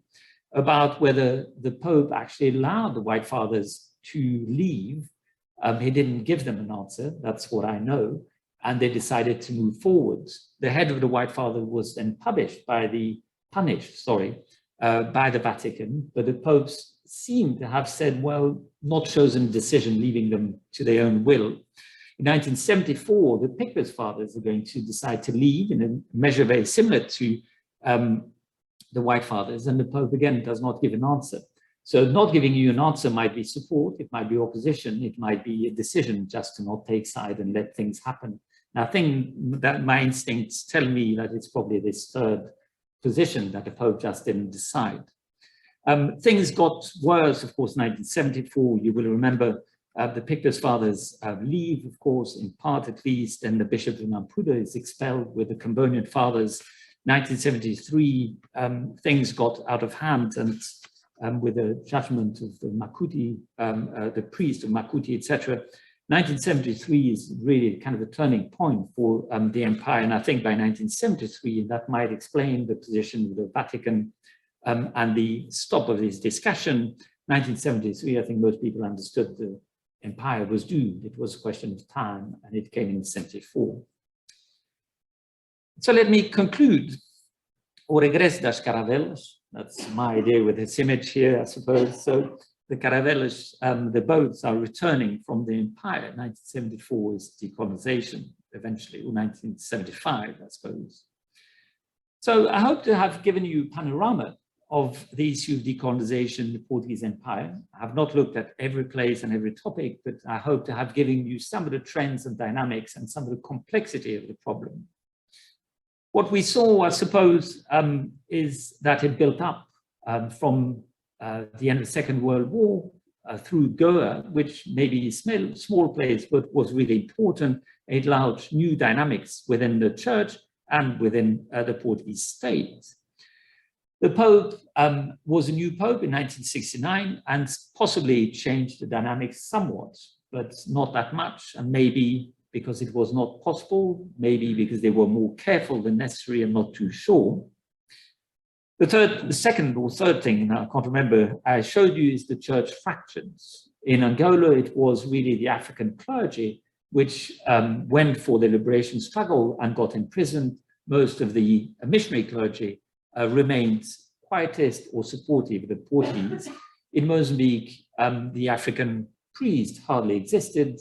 about whether the Pope actually allowed the White Fathers to leave. He didn't give them an answer, that's what I know, and they decided to move forward. The head of the White Father was then punished by the Vatican, but the popes seem to have said, well, not chosen decision, leaving them to their own will. In 1974, the Picpus Fathers are going to decide to leave in a measure very similar to the White Fathers, and the Pope again does not give an answer. So not giving you an answer might be support, it might be opposition, it might be a decision just to not take side and let things happen. And I think that my instincts tell me that it's probably this third position that the Pope just didn't decide. Things got worse, of course, in 1974. You will remember the Picpus Fathers leave, of course, in part at least, and the Bishop of Nampula is expelled with the Cambodian Fathers. 1973, things got out of hand, and with the judgment of the Makuti, the priest of Makuti, etc. 1973 is really kind of a turning point for the empire, and I think by 1973 that might explain the position of the Vatican and the stop of this discussion. 1973, I think most people understood the empire was doomed. It was a question of time, and it came in 74. So let me conclude. O regresso das caravelas, that's my idea with this image here, I suppose. So the caravelas, the boats are returning from the empire. 1974 is decolonization, eventually, or 1975, I suppose. So I hope to have given you a panorama of the issue of decolonization in the Portuguese Empire. I have not looked at every place and every topic, but I hope to have given you some of the trends and dynamics and some of the complexity of the problem. What we saw, I suppose, is that it built up from the end of the Second World War through Goa, which maybe is a small place, but was really important. It allowed new dynamics within the church and within the Portuguese state. The Pope was a new Pope in 1969 and possibly changed the dynamics somewhat, but not that much, and maybe because it was not possible, maybe because they were more careful than necessary and not too sure. The second or third thing, and I can't remember, I showed you is the church fractions. In Angola, it was really the African clergy which went for the liberation struggle and got imprisoned. Most of the missionary clergy remained quietist or supportive of the Portuguese. In Mozambique, the African priest hardly existed.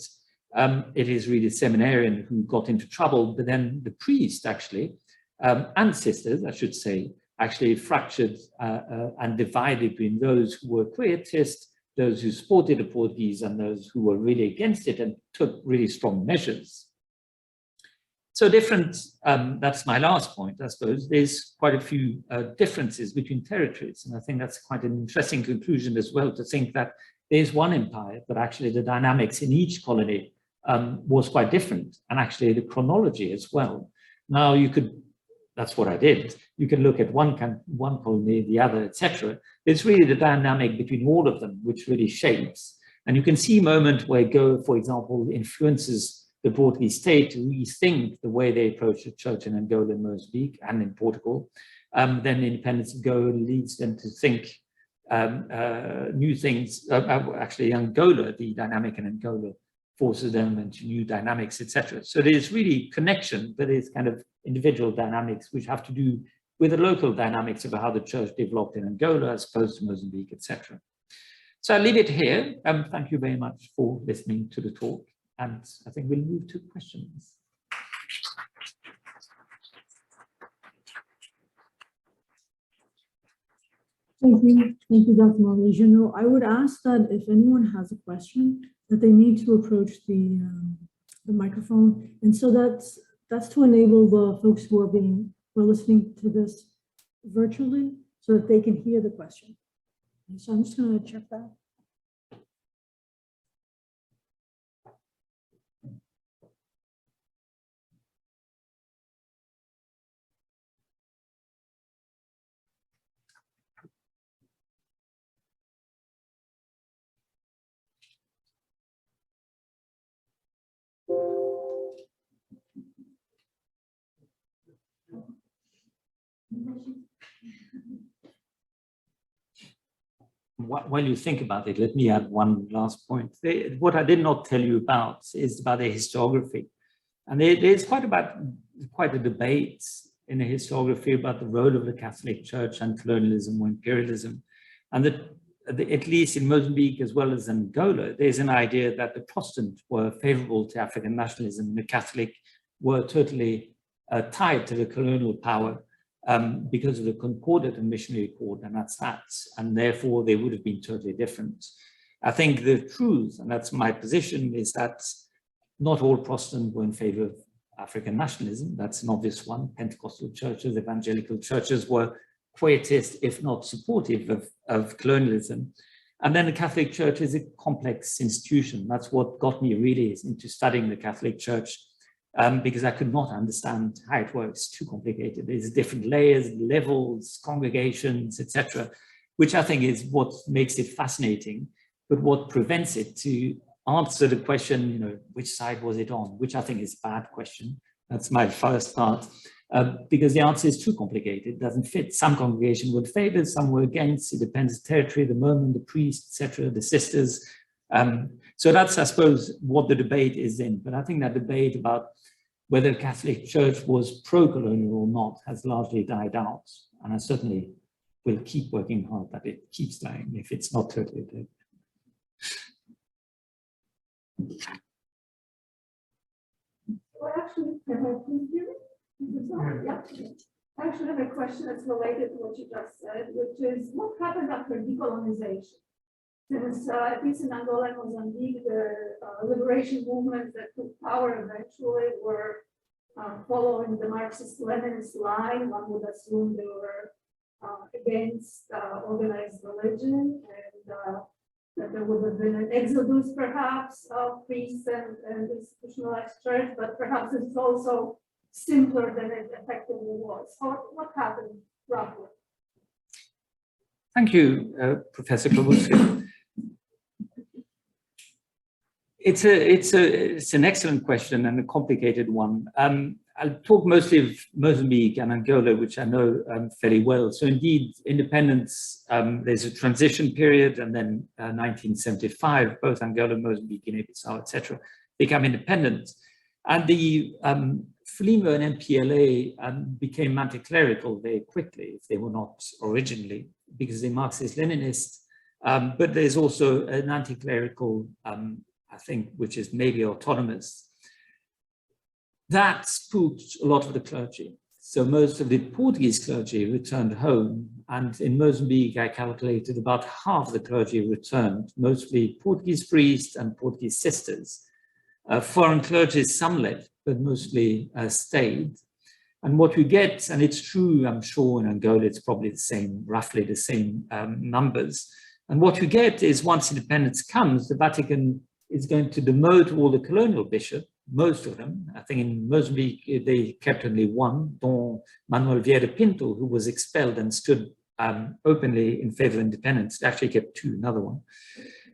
It is really the seminarian who got into trouble, but then the priest actually, and sisters, I should say, actually fractured and divided between those who were quietist, those who supported the Portuguese, and those who were really against it and took really strong measures. So different, that's my last point, I suppose. There's quite a few differences between territories. And I think that's quite an interesting conclusion as well, to think that there's one empire, but actually the dynamics in each colony was quite different, and actually the chronology as well. Now you could, that's what I did. You can look at one colony, the other, etc. It's really the dynamic between all of them which really shapes. And you can see a moment where Go, for example, influences the Portuguese state to rethink the way they approach the church in Angola and Mozambique and in Portugal. Then the independence of Go leads them to think new things. Actually, Angola, the dynamic in Angola forces them into new dynamics, etc. So there's really connection, but it's kind of individual dynamics which have to do with the local dynamics of how the church developed in Angola as opposed to Mozambique, etc. So I'll leave it here. Thank you very much for listening to the talk. And I think we'll move to questions. Thank you, Dr. Morier-Genoud. I would ask that if anyone has a question, that they need to approach the microphone, and so that's to enable the folks who are listening to this virtually, so that they can hear the question. And so I'm just going to check that. While you think about it, let me add one last point. What I did not tell you about is about the historiography. And there's quite a debate in the historiography about the role of the Catholic Church and colonialism or imperialism. And at least in Mozambique as well as Angola, there's an idea that the Protestant were favorable to African nationalism and the Catholic were totally tied to the colonial power because of the Concordat and missionary accord, and that's that. And therefore, they would have been totally different. I think the truth, and that's my position, is that not all Protestants were in favor of African nationalism. That's an obvious one. Pentecostal churches, evangelical churches were quietist, if not supportive of colonialism. And then the Catholic Church is a complex institution. That's what got me really into studying the Catholic Church, because I could not understand how it works. Too complicated. There's different layers, levels, congregations, etc., which I think is what makes it fascinating, but what prevents it to answer the question, which side was it on, which I think is a bad question. That's my first part, because the answer is too complicated. It doesn't fit. Some congregation would favor, some were against. It depends on the territory, the moment, the priest, etc., the sisters. So that's, I suppose, what the debate is in. But I think that debate about whether the Catholic Church was pro-colonial or not has largely died out. And I certainly will keep working hard that it keeps dying if it's not totally dead. Well, actually, can I please hear it? Yeah. I actually have a question that's related to what you just said, which is what happened after decolonization? Since at least in Angola and Mozambique, the liberation movements that took power eventually were following the Marxist-Leninist line. One would assume they were against organized religion, and that there would have been an exodus, perhaps, of priests and institutionalized church, but perhaps it's also simpler than it effectively was. So what happened roughly? Thank you, Professor Pedroso. It's an excellent question and a complicated one. I'll talk mostly of Mozambique and Angola, which I know fairly well. So indeed, independence, there's a transition period, and then 1975, both Angola, Mozambique, Guinea-Bissau, etc., become independent. And the FLIMO and MPLA became anti-clerical very quickly, if they were not originally, because they're Marxist-Leninist. But there's also an anti-clerical I think, which is maybe autonomous. That spooked a lot of the clergy. So most of the Portuguese clergy returned home, and in Mozambique, I calculated about half the clergy returned, mostly Portuguese priests and Portuguese sisters. Foreign clergy, some left, but mostly stayed. And what we get, and it's true, I'm sure in Angola, it's probably the same, roughly the same numbers. And what we get is once independence comes, the Vatican is going to demote all the colonial bishops, most of them. I think in Mozambique, they kept only one, Don Manuel Vieira Pinto, who was expelled and stood openly in favor of independence. They actually kept two, another one.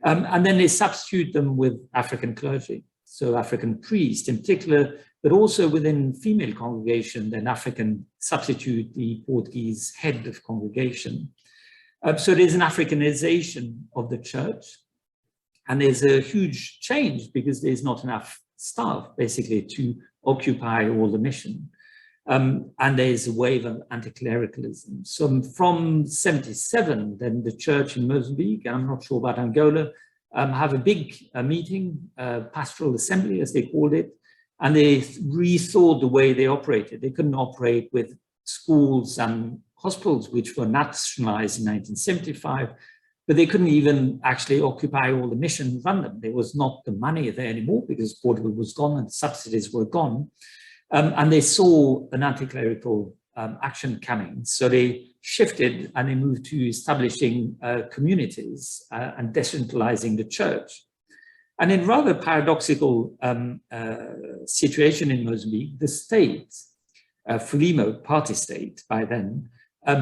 And then they substitute them with African clergy. So African priests in particular, but also within female congregation, then African substitute the Portuguese head of congregation. So there's an Africanization of the church. And there's a huge change because there's not enough staff, basically, to occupy all the mission. And there's a wave of anti-clericalism. So from 77, then the church in Mozambique, and I'm not sure about Angola, have a big meeting, pastoral assembly, as they called it, and they rethought the way they operated. They couldn't operate with schools and hospitals, which were nationalized in 1975, but they couldn't even actually occupy all the mission and run them. There was not the money there anymore because Portugal was gone and subsidies were gone. And they saw an anti-clerical action coming. So they shifted and they moved to establishing communities and decentralizing the church. And in rather paradoxical situation in Mozambique, the state, Frelimo, party state by then,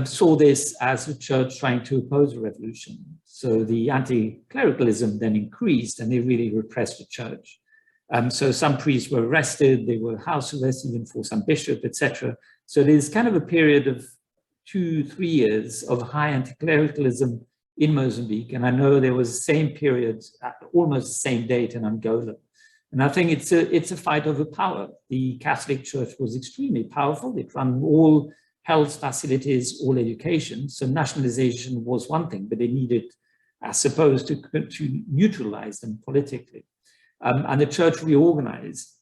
saw this as the church trying to oppose a revolution. So the anti-clericalism then increased and they really repressed the church. So some priests were arrested, they were house arrested even for some bishop, etc. So there's kind of a period of 2-3 years of high anti-clericalism in Mozambique. And I know there was the same period at almost the same date in Angola. And I think it's a fight over power. The Catholic Church was extremely powerful. It ran all health facilities, all education. So nationalization was one thing, but they needed, I suppose, to neutralize them politically. And the church reorganized.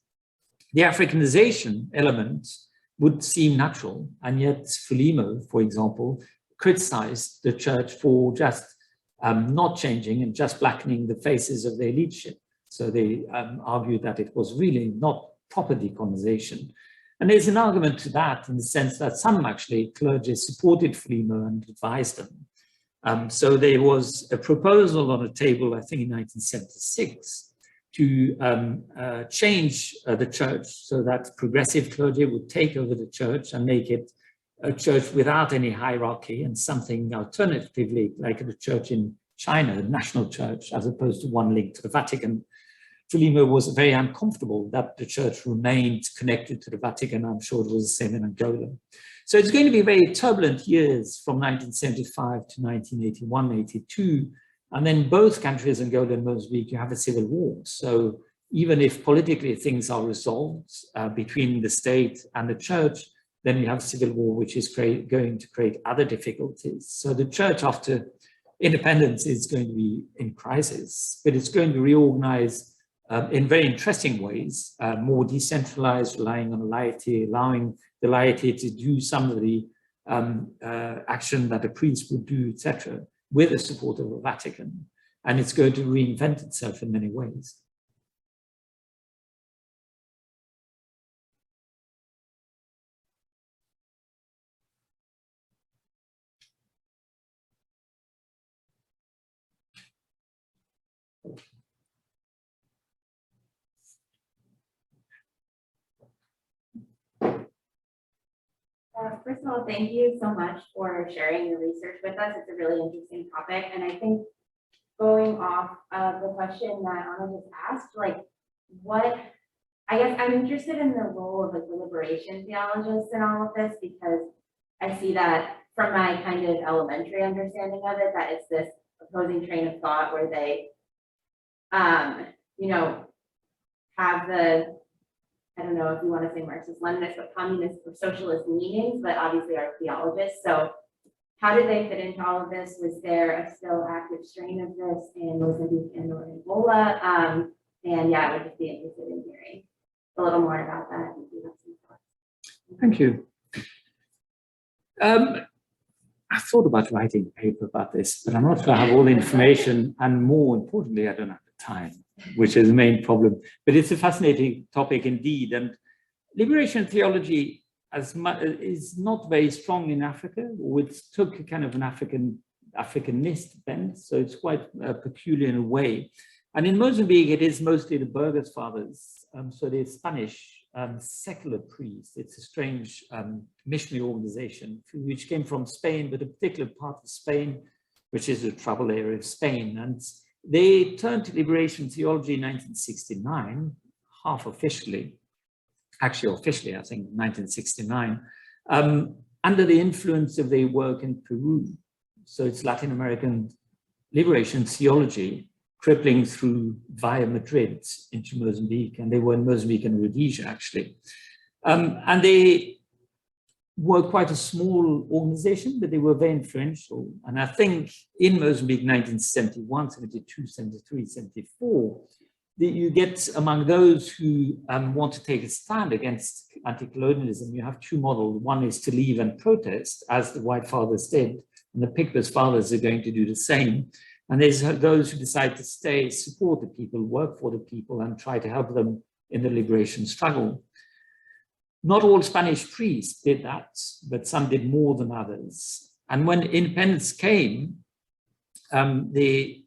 The Africanization element would seem natural, and yet Frelimo, for example, criticized the church for just not changing and just blackening the faces of their leadership. So they argued that it was really not proper decolonization. And there's an argument to that in the sense that some actually clergy supported Frelimo and advised them. So there was a proposal on a table, I think in 1976, to change the church so that progressive clergy would take over the church and make it a church without any hierarchy and something alternatively like the church in China, a national church, as opposed to one linked to the Vatican. Frelimo was very uncomfortable that the church remained connected to the Vatican. I'm sure it was the same in Angola. So it's going to be very turbulent years from 1975 to 1981, 82. And then both countries, Angola and Mozambique, you have a civil war. So even if politically things are resolved between the state and the church, then you have a civil war, which is going to create other difficulties. So the church after independence is going to be in crisis, but it's going to reorganize in very interesting ways, more decentralized, relying on laity, allowing the laity to do some of the action that a priest would do, etc., with the support of the Vatican. And it's going to reinvent itself in many ways. First of all, thank you so much for sharing your research with us. It's a really interesting topic. And I think going off of the question that Anna just asked, like I guess I'm interested in the role of like the liberation theologists in all of this, because I see that from my kind of elementary understanding of it, that it's this opposing train of thought where they, have the, I don't know if you want to say Marxist-Leninist, but communist or socialist leanings, but obviously are theologists. So how did they fit into all of this? Was there a still active strain of this in Mozambique and or Angola? And yeah, I would just be interested in hearing a little more about that. If you have some thoughts. Thank you. I thought about writing a paper about this, but I'm not sure I have all the information, and more importantly, I don't have the time, which is the main problem. But it's a fascinating topic indeed, and liberation theology is not very strong in Africa, which took a kind of an Africanist bent, so it's quite peculiar in a way. And in Mozambique, it is mostly the Burgers Fathers, so the Spanish secular priests. It's a strange missionary organization which came from Spain, but a particular part of Spain, which is a troubled area of Spain. And they turned to liberation theology in 1969, half officially, actually officially, I think 1969, under the influence of their work in Peru. So it's Latin American liberation theology, crippling through via Madrid into Mozambique, and they were in Mozambique and Rhodesia actually. And they were quite a small organization, but they were very influential. And I think in Mozambique, 1971, 72, 73, 74, you get among those who want to take a stand against anti-colonialism, you have two models. One is to leave and protest, as the White Fathers did, and the Picpus Fathers are going to do the same. And there's those who decide to stay, support the people, work for the people, and try to help them in the liberation struggle. Not all Spanish priests did that, but some did more than others. And when independence came, I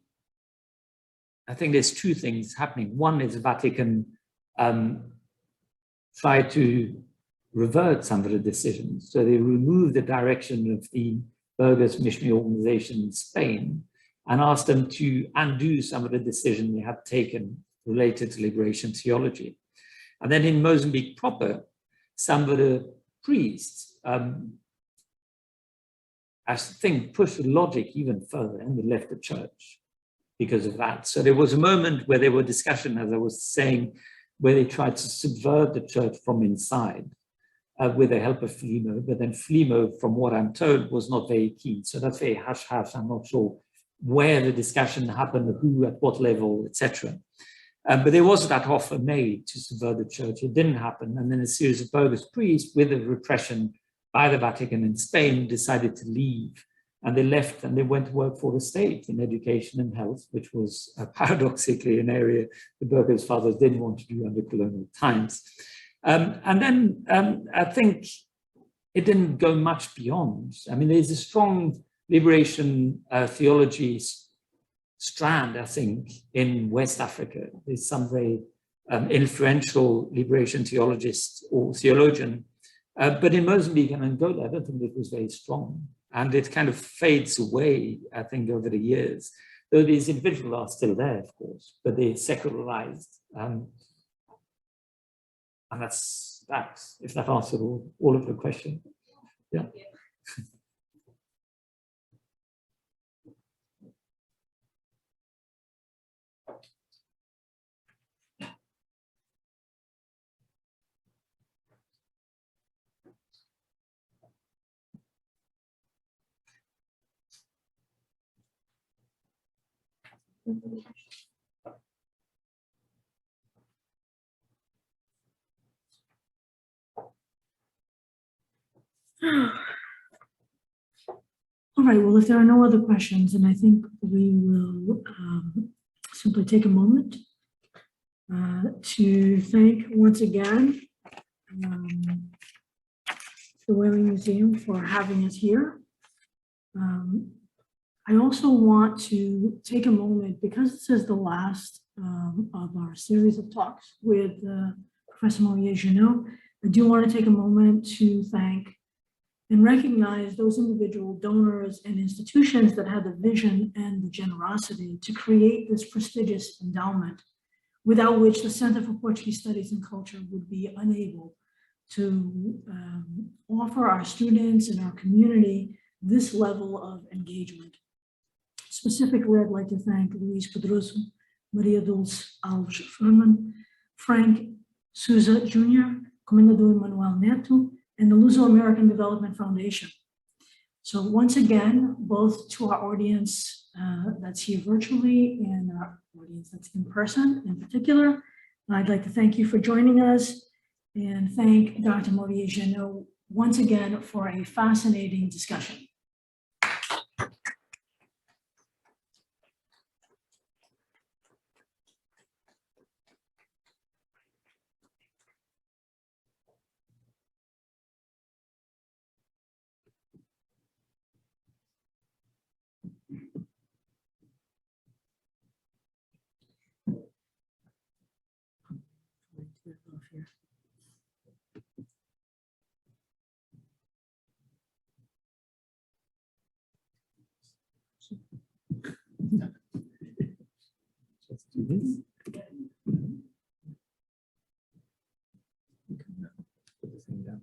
think there's two things happening. One is the Vatican tried to revert some of the decisions. So they removed the direction of the Burgers missionary organization in Spain and asked them to undo some of the decisions they had taken related to liberation theology. And then in Mozambique proper, some of the priests, I think, pushed the logic even further and they left the church because of that. So there was a moment where there were discussion, as I was saying, where they tried to subvert the church from inside with the help of Hélio, but then Hélio, from what I'm told, was not very keen. So that's very hush-hush. I'm not sure where the discussion happened, who, at what level, etc. But there was that offer made to subvert the church. It didn't happen. And then a series of bogus priests, with the repression by the Vatican in Spain, decided to leave. And they left and they went to work for the state in education and health, which was paradoxically an area the Burgers Fathers didn't want to do under colonial times. And then I think it didn't go much beyond. I mean, there's a strong liberation theology strand, I think, in West Africa. There's some very influential liberation theologist or theologian. But in Mozambique and Angola, I don't think it was very strong. And it kind of fades away, I think, over the years. Though these individuals are still there, of course, but they're secularized. And that's that, if that answered all of the question. Yeah. All right, well, if there are no other questions, then I think we will simply take a moment to thank once again the Whaling Museum for having us here. I also want to take a moment, because this is the last of our series of talks with Professor Morier-Genoud. I do want to take a moment to thank and recognize those individual donors and institutions that had the vision and the generosity to create this prestigious endowment, without which the Center for Portuguese Studies and Culture would be unable to offer our students and our community this level of engagement. Specifically, I'd like to thank Luis Pedroso, Maria Dulce Alves Furman, Frank Souza Jr., Comendador Manuel Neto, and the Luso-American Development Foundation. So once again, both to our audience that's here virtually and our audience that's in person in particular. I'd like to thank you for joining us and thank Dr. Morier-Genoud once again for a fascinating discussion. Let's do this. Put this thing down.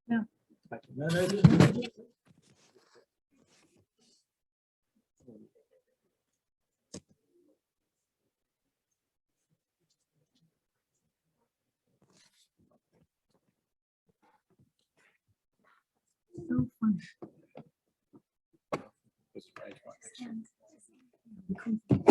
Yeah. No, no, no. So fun. Just right.